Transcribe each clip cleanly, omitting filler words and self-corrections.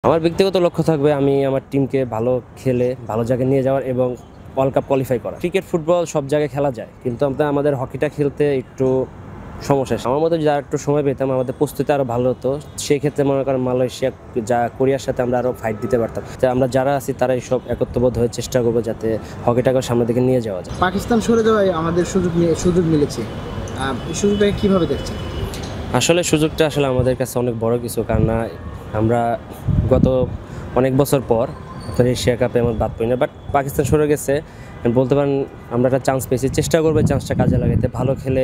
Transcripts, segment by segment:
আমার ব্যক্তিগত লক্ষ্য থাকবে আমি আমার টিমকে ভালো খেলে ভালো জায়গায় নিয়ে যাওয়ার এবং ওয়ার্ল্ড কাপ কোয়ালিফাই করা। ক্রিকেট ফুটবল সব জায়গায় খেলা যায়, কিন্তু আমাদের হকিটা খেলতে একটু সমস্যা। আমার মতো যা একটু সময় পেতাম আমাদের প্রস্তুতি আরও ভালো হতো। সেই ক্ষেত্রে মনে করেন মালয়েশিয়া কোরিয়ার সাথে আমরা আরও ফাইট দিতে পারতাম। আমরা যারা আছি তারাই সব একত্রবোধ হয়ে চেষ্টা করবো যাতে হকিটাকে সামনের দিকে নিয়ে যাওয়া যায়। পাকিস্তান সরে যাওয়ায় আমাদের সুযোগ মিলেছে, এই সুযোগটাকে কীভাবে দেখছেন? আসলে সুযোগটা আমাদের কাছে অনেক বড় কিছু, কারণ আমরা গত অনেক বছর পর আপনার এশিয়া কাপে আমার বাদ পাই না, বাট পাকিস্তান সরে গেছে বলতে পারেন আমরা একটা চান্স পেয়েছি। চেষ্টা করবো চান্সটা কাজে লাগাতে, ভালো খেলে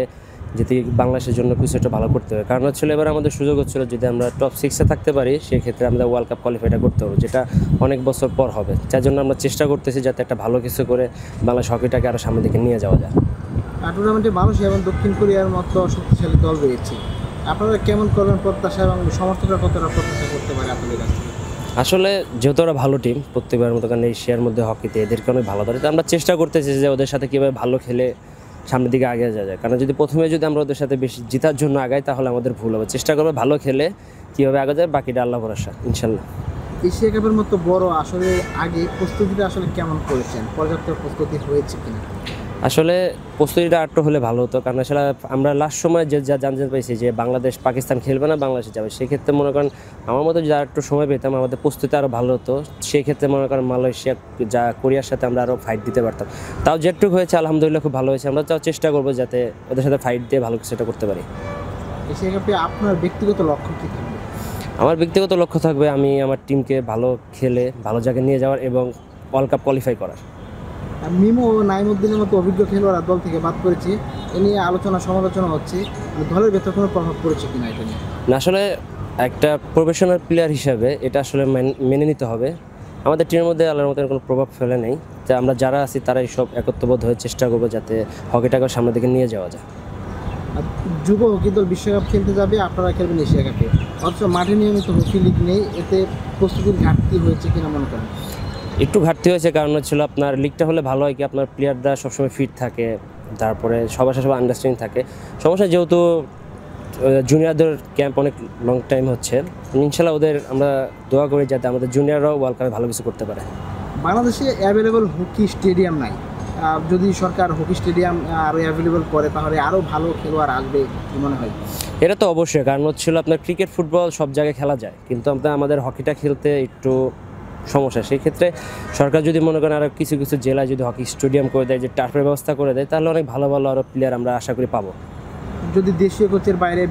যদি বাংলাদেশের জন্য কিছু একটা ভালো করতে হবে। কারণ এবার আমাদের সুযোগ হচ্ছিল যদি আমরা টপ 6-এ থাকতে পারি সেক্ষেত্রে আমরা ওয়ার্ল্ড কাপ কোয়ালিফাইটা করতে হবে, যেটা অনেক বছর পর হবে। যার জন্য আমরা চেষ্টা করতেছি যাতে একটা ভালো কিছু করে বাংলাদেশ হকিটাকে আরও সামনের দিকে নিয়ে যাওয়া যায়। টুর্নামেন্টে মালয়েশিয়া এবং দক্ষিণ কোরিয়ার মতো শক্তিশালী দল রয়েছে, আপনারা কেমন করবেন প্রত্যাশা এবং সমর্থকরা কতটা প্রত্যাশা করতে পারে আপনাদের কাছ থেকে? আসলে যেহেতু ওরা ভালো টিম প্রত্যেকবার মতো, কারণ এশিয়ার মধ্যে হকিতে এদেরকে অনেক ভালো ধরে, তো আমরা চেষ্টা করতেছি যে ওদের সাথে কীভাবে ভালো খেলে সামনের দিকে আগে যাওয়া যায়। কারণ যদি প্রথমে আমরা ওদের সাথে বেশি জেতার জন্য আগাই তাহলে আমাদের ভুল হবে। চেষ্টা করবে ভালো খেলে কীভাবে আগে যায়, বাকিটা আল্লাহ ভরসা, ইনশাল্লাহ। এশিয়া কাপের মতো বড় আসলে আগে প্রস্তুতিটা কেমন করেছেন? পর্যাপ্ত প্রস্তুতি হয়েছে কিনা? আসলে প্রস্তুতিটা আরও হলে ভালো হতো, কারণ আমরা লাস্ট সময় জানতে পাইছি যে বাংলাদেশ পাকিস্তান খেলবে না, বাংলাদেশে যাবে। সেক্ষেত্রে মনে করেন আমার মতো যা একটু সময় পেতাম আমাদের প্রস্তুতি আরও ভালো হতো। সেই ক্ষেত্রে মনে করেন মালয়েশিয়া কোরিয়ার সাথে আমরা আরও ফাইট দিতে পারতাম। তাও যেটুকু হয়েছে আলহামদুলিল্লাহ খুব ভালো হয়েছে। আমরা চেষ্টা করবো যাতে ওদের সাথে ফাইট দিয়ে ভালো কিছুটা করতে পারি। এশিয়া কাপে আপনার ব্যক্তিগত লক্ষ্য কী থাকবে? আমার ব্যক্তিগত লক্ষ্য থাকবে আমি আমার টিমকে ভালো খেলে ভালো জায়গায় নিয়ে যাওয়ার এবং ওয়ার্ল্ড কাপ কোয়ালিফাই করার। মিমো ও নাইমুদ্দিনের মতো অভিজ্ঞ খেলোয়াড়রা দল থেকে বাদ করেছে, এ নিয়ে সমালোচনা হচ্ছে, দলের ভেতর কোনো প্রভাব পড়েছে কিনা এটা নিয়ে? না, আসলে একটা প্রফেশনাল প্লেয়ার হিসাবে এটা মেনে নিতে হবে। আমাদের টিমের মধ্যে আল্লাহর মতো কোনো প্রভাব ফেলে নেই, যে আমরা যারা আছি তারাই সব একত্রবোধ হয়ে চেষ্টা করবো যাতে হকিটাকে সামনের দিকে নিয়ে যাওয়া যায়। যুব হকি দল বিশ্বকাপ খেলতে যাবে, আপনারা খেলবেন এশিয়া কাপে, অথচ মাঠে নিয়মিত হকি লিগ নেই, এতে প্রস্তুতির ঘাটতি হয়েছে কিনা মনে করেন? একটু ঘাটতি হয়েছে, কারণ আপনার লিগটা হলে ভালো হয় কি আপনার প্লেয়াররা সবসময় ফিট থাকে, তারপরে সবার সাথে আন্ডারস্ট্যান্ডিং থাকে। সমস্যা যেহেতু জুনিয়রদের ক্যাম্প অনেক লং টাইম হচ্ছে, ইনশাল্লাহ ওদের আমরা দোয়া করি যাতে আমাদের জুনিয়ররাও ওয়ার্ল্ড কাপে ভালো কিছু করতে পারে। বাংলাদেশে অ্যাভেলেবল হকি স্টেডিয়াম নাই, যদি সরকার হকি স্টেডিয়াম আরও অ্যাভেলেবল করে তাহলে আরও ভালো খেলোয়াড় আসবে মনে হয়। এটা তো অবশ্যই, কারণ আপনার ক্রিকেট ফুটবল সব জায়গায় খেলা যায়, কিন্তু আমাদের হকিটা খেলতে একটু সমস্যা। সেই ক্ষেত্রে সরকার যদি মনে করেন আরও কিছু কিছু জেলায় যদি হকি স্টেডিয়াম করে দেয়, যে টার্ফের ব্যবস্থা করে দেয়, তাহলে অনেক ভালো ভালো আরও প্লেয়ার আমরা আশা করি পাবো। যদি দেশীয় কোচের বাইরে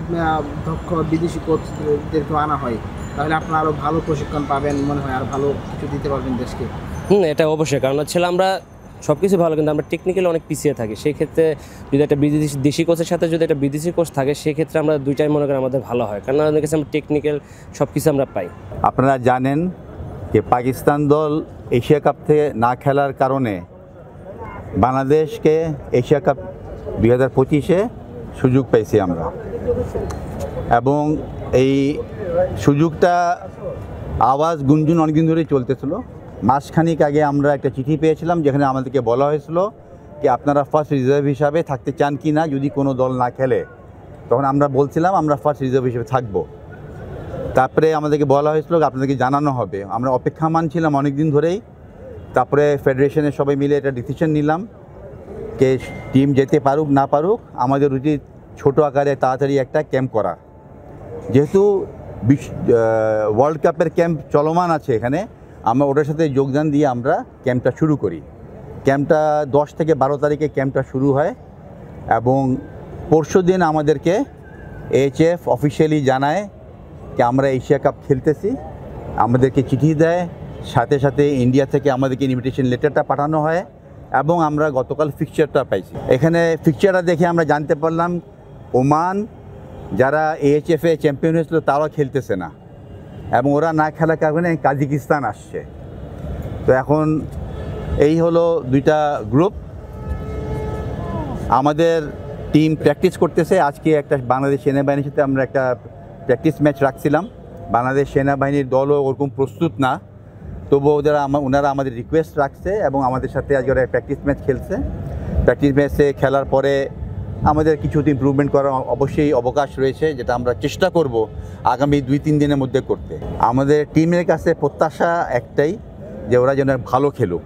দক্ষ বিদেশি কোচদেরকে আনা হয় তাহলে আপনারা আরও ভালো প্রশিক্ষণ পাবেন মনে হয়, আর ভালো কিছু দিতে পারবেন দেশকে। এটা অবশ্যই, কারণ আমরা সব কিছু ভালো, কিন্তু আমরা টেকনিক্যালি অনেক পিছিয়ে থাকি। সেই ক্ষেত্রে যদি একটা দেশি কোচের সাথে যদি একটা বিদেশি কোচ থাকে সেক্ষেত্রে আমরা দুইটাই মনে করি আমাদের ভালো হয়, কারণ আমাদের কাছে আমরা টেকনিক্যাল সব কিছু আমরা পাই। আপনারা জানেন যে পাকিস্তান দল এশিয়া কাপ থেকে না খেলার কারণে বাংলাদেশকে এশিয়া কাপ 2025-এ সুযোগ পেয়েছি আমরা, এবং এই সুযোগটা আওয়াজ গুঞ্জন অনেকদিন ধরেই চলতেছিল। মাসখানিক আগে আমরা একটা চিঠি পেয়েছিলাম যেখানে আমাদেরকে বলা হয়েছিল যে আপনারা ফার্স্ট রিজার্ভ হিসাবে থাকতে চান কি না যদি কোনো দল না খেলে। তখন আমরা বলছিলাম আমরা ফার্স্ট রিজার্ভ হিসেবে থাকবো। তারপরে আমাদেরকে বলা হয়েছিল আপনাদেরকে জানানো হবে। আমরা অপেক্ষামান ছিলাম অনেক দিন ধরেই। তারপরে ফেডারেশনের সবাই মিলে একটা ডিসিশন নিলাম যে টিম যেতে পারুক না পারুক আমাদের উচিত ছোটো আকারে তাড়াতাড়ি একটা ক্যাম্প করা। যেহেতু ওয়ার্ল্ড কাপের ক্যাম্প চলমান আছে এখানে, আমরা ওটার সাথে যোগদান দিয়ে আমরা ক্যাম্পটা শুরু করি। ক্যাম্পটা 10 থেকে 12 তারিখে ক্যাম্পটা শুরু হয়, এবং পরশু দিন আমাদেরকে এইচএফ অফিসিয়ালি জানায় যে আমরা এশিয়া কাপ খেলতেছি। আমাদেরকে চিঠি দেয়, সাথে সাথে ইন্ডিয়া থেকে আমাদেরকে ইনভিটেশন লেটারটা পাঠানো হয়, এবং আমরা গতকাল ফিকচারটা পাইছি। এখানে ফিকচারটা দেখে আমরা জানতে পারলাম ওমান যারা এইচএফে চ্যাম্পিয়ন হয়েছিল তারাও খেলতেছে না, এবং ওরা না খেলার কারণে কাজাকিস্তান আসছে। তো এখন এই হলো দুইটা গ্রুপ। আমাদের টিম প্র্যাকটিস করতেছে। আজকে একটা বাংলাদেশ সেনাবাহিনীর সাথে আমরা একটা প্র্যাকটিস ম্যাচ রাখছিলাম। বাংলাদেশ সেনাবাহিনীর দলও ওরকম প্রস্তুত না, তবুও ওনারা আমাদের রিকোয়েস্ট রাখছে এবং আমাদের সাথে আজকে ওরা প্র্যাকটিস ম্যাচ খেলছে। প্র্যাকটিস ম্যাচে খেলার পরে আমাদের কিছু ইমপ্রুভমেন্ট করার অবশ্যই অবকাশ রয়েছে, যেটা আমরা চেষ্টা করব আগামী 2-3 দিনের মধ্যে করতে। আমাদের টিমের কাছে প্রত্যাশা একটাই, যে ওরা যেন ভালো খেলুক।